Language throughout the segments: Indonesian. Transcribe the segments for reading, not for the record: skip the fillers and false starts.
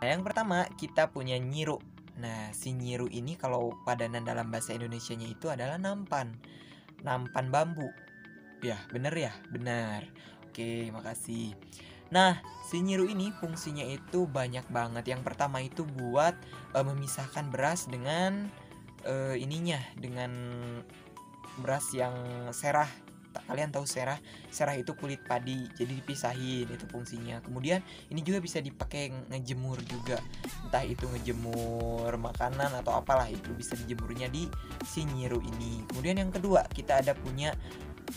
Nah, yang pertama kita punya nyiru. Nah, si nyiru ini kalau padanan dalam bahasa Indonesianya itu adalah nampan. Nampan bambu. Ya, bener ya? Benar. Oke, makasih. Nah, si nyiru ini fungsinya itu banyak banget. Yang pertama itu buat memisahkan beras dengan dengan beras yang serah. Kalian tahu serah? Serah itu kulit padi, jadi dipisahin itu fungsinya. Kemudian ini juga bisa dipakai ngejemur juga. Entah itu ngejemur makanan atau apalah, itu bisa dijemurnya di si nyiru ini. Kemudian yang kedua, kita ada punya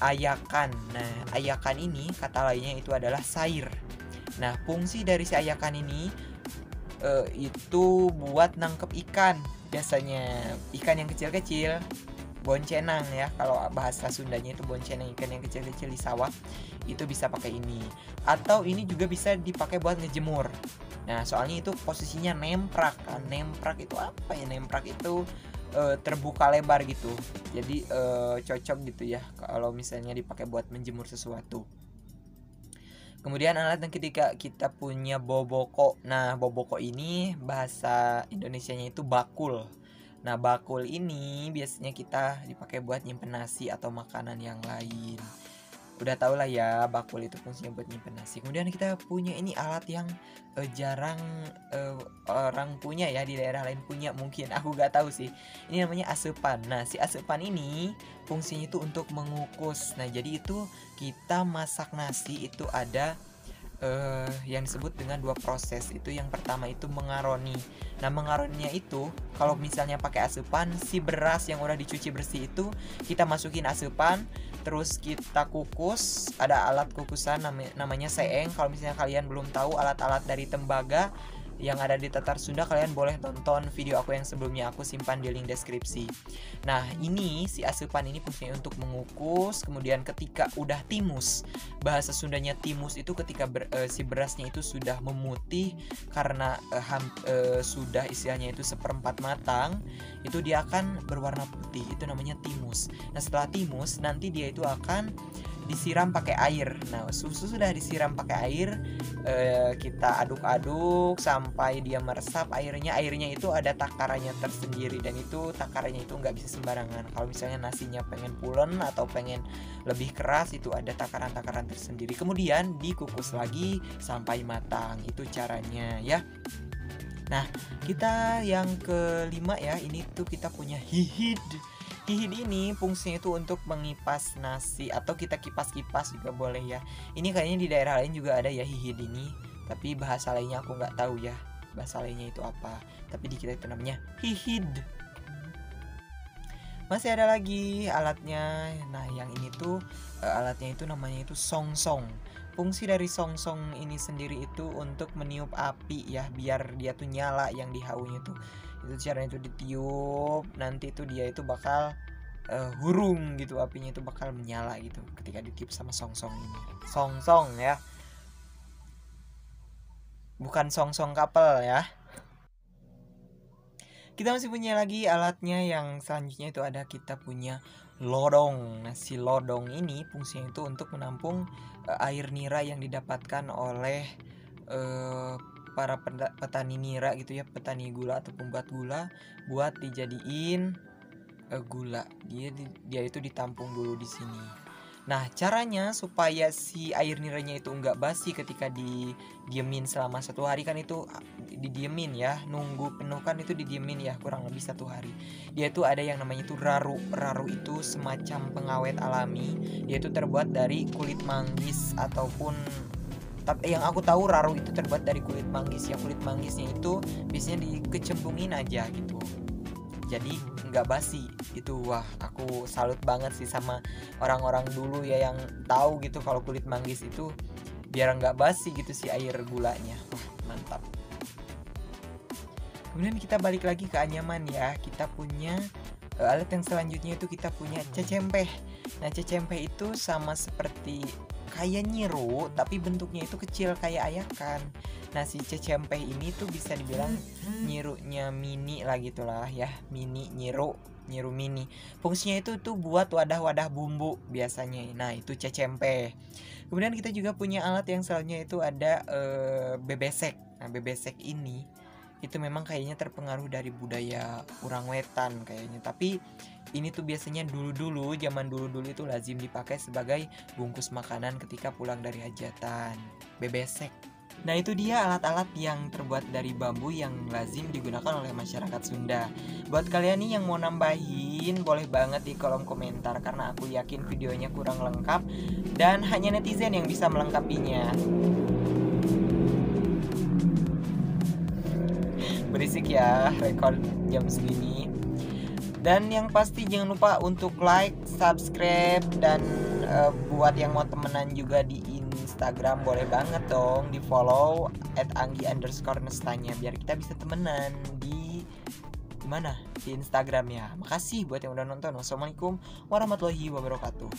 ayakan. Nah, ayakan ini kata lainnya itu adalah sair. Nah, fungsi dari si ayakan ini itu buat nangkep ikan. Biasanya ikan yang kecil-kecil, boncenang ya, kalau bahasa Sundanya itu boncenang, ikan yang kecil-kecil di sawah itu bisa pakai ini. Atau ini juga bisa dipakai buat ngejemur. Nah, soalnya itu posisinya nemprak kan. Nemprak itu apa ya? Nemprak itu terbuka lebar gitu. Jadi cocok gitu ya kalau misalnya dipakai buat menjemur sesuatu. Kemudian alat yang ketiga kita punya boboko. Nah, boboko ini bahasa Indonesianya itu bakul. Nah, bakul ini biasanya kita dipakai buat nyimpen nasi atau makanan yang lain. Udah tau lah ya, bakul itu fungsinya buat nyimpen nasi. Kemudian kita punya ini alat yang jarang orang punya ya, di daerah lain punya mungkin. Aku gak tahu sih. Ini namanya asepan. Nah, si asepan ini fungsinya itu untuk mengukus. Nah, jadi itu kita masak nasi itu ada yang disebut dengan dua proses. Itu yang pertama itu mengaroni. Nah, mengaroninya itu kalau misalnya pakai asupan, si beras yang udah dicuci bersih itu kita masukin asupan, terus kita kukus. Ada alat kukusan namanya seeng. Kalau misalnya kalian belum tahu alat-alat dari tembaga yang ada di Tatar Sunda, kalian boleh tonton video aku yang sebelumnya, aku simpan di link deskripsi. Nah, ini si asupan ini fungsinya untuk mengukus. Kemudian ketika udah timus, bahasa Sundanya timus itu ketika si berasnya itu sudah memutih karena sudah istilahnya itu seperempat matang, itu dia akan berwarna putih. Itu namanya timus. Nah, setelah timus nanti dia itu akan disiram pakai air. Nah, susu sudah disiram pakai air, kita aduk-aduk sampai dia meresap airnya. Airnya itu ada takarannya tersendiri, dan itu takarannya itu nggak bisa sembarangan. Kalau misalnya nasinya pengen pulen atau pengen lebih keras, itu ada takaran-takaran tersendiri. Kemudian dikukus lagi sampai matang. Itu caranya ya. Nah, kita yang kelima ya, ini tuh kita punya hihid. Hihid ini fungsinya itu untuk mengipas nasi, atau kita kipas-kipas juga boleh ya. Ini kayaknya di daerah lain juga ada ya hihid ini, tapi bahasa lainnya aku nggak tahu ya. Bahasa lainnya itu apa? Tapi di kita itu namanya hihid. Masih ada lagi alatnya. Nah, yang ini tuh alatnya itu namanya itu songsong. Fungsi dari songsong ini sendiri itu untuk meniup api ya, biar dia tuh nyala yang dihaunya tuh. Itu caranya itu ditiup, nanti itu dia itu bakal hurung gitu, apinya itu bakal menyala gitu ketika ditiup sama songsong ini. Songsong ya, bukan songsong kapel ya. Kita masih punya lagi alatnya. Yang selanjutnya itu ada kita punya lodong. Nah, si lodong ini fungsinya itu untuk menampung air nira yang didapatkan oleh para petani nira gitu ya, petani gula atau pembuat gula, buat dijadiin gula. Dia itu ditampung dulu di sini. Nah, caranya supaya si air niranya itu enggak basi ketika didiemin selama 1 hari, kan itu didiemin ya, nunggu penuh kan itu didiemin ya kurang lebih 1 hari. Dia itu ada yang namanya itu raru. Raru itu semacam pengawet alami. Dia itu terbuat dari kulit manggis ataupun, tapi yang aku tahu raru itu terbuat dari kulit manggis ya. Kulit manggisnya itu biasanya dikecembungin aja gitu, jadi nggak basi. Itu wah, aku salut banget sih sama orang-orang dulu ya yang tahu gitu kalau kulit manggis itu biar nggak basi gitu si air gulanya. Wah, mantap. Kemudian kita balik lagi ke anyaman ya. Kita punya alat yang selanjutnya itu kita punya cecempeh. Nah, cecempeh itu sama seperti kayak nyiru, tapi bentuknya itu kecil kayak ayakan. Nah, si cecempeh ini tuh bisa dibilang nyirunya mini lah gitulah ya, mini nyiru mini. Fungsinya itu tuh buat wadah-wadah bumbu biasanya. Nah, itu cecempeh. Kemudian kita juga punya alat yang selanjutnya itu ada bebesek. Nah, bebesek ini itu memang kayaknya terpengaruh dari budaya orang wetan kayaknya. Tapi ini tuh biasanya dulu-dulu, zaman dulu-dulu itu lazim dipakai sebagai bungkus makanan ketika pulang dari hajatan. Bebesek. Nah, itu dia alat-alat yang terbuat dari bambu yang lazim digunakan oleh masyarakat Sunda. Buat kalian nih yang mau nambahin, boleh banget di kolom komentar karena aku yakin videonya kurang lengkap dan hanya netizen yang bisa melengkapinya. Berisik ya record jam segini. Dan yang pasti jangan lupa untuk like, subscribe, dan buat yang mau temenan juga di Instagram boleh banget dong di follow @anggi_nestanya biar kita bisa temenan di mana di Instagram ya. Makasih buat yang udah nonton. Wassalamualaikum warahmatullahi wabarakatuh.